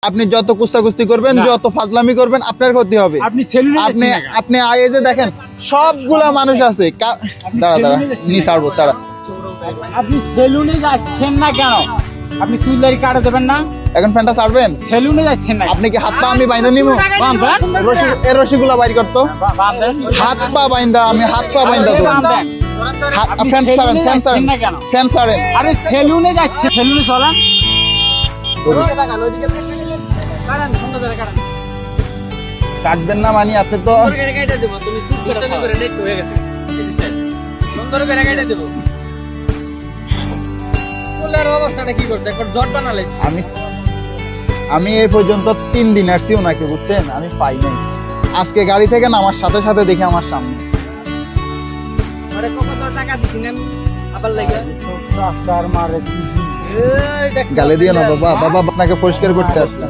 আপনি যত কুস্তাকুস্তি করবেন, যত ফাজলামি করবেন, আপনার ক্ষতি হবে। আপনি আগে যে দেখেন সবগুলা মানুষ আছে। দাঁড়া নি ছাড়বো ছাড়া। আপনি সেলুনে যাচ্ছেন না কেন? আপনি চুলদারি কাটা দেবেন না? এখন ফ্যানটা ছাড়বেন? সেলুনে যাচ্ছেন না? আপনি কি হাত পা আমি বাইন্দা নিবো? এর রশিগুলা বাইর করতো। হাত পা বাইন্দা, আমি হাত পা বাইন্দা দেবো। ফ্যান ছাড়েন, ফ্যান ছাড়েন, ফ্যান ছাড়েন। আরে সেলুনে যাচ্ছে, সেলুনে চলেন। কাটবেন না মানে আপনি তো আমি এই পর্যন্ত 3 দিন আসছি ওনাকে, বুঝছেন? আমি পাই নাই। আজকে গাড়ি থেকে নামার সাথে সাথে দেখে আমার সামনে গালে দিও না বাবা। বাবা আপনাকে পরিষ্কার করতে আসলাম।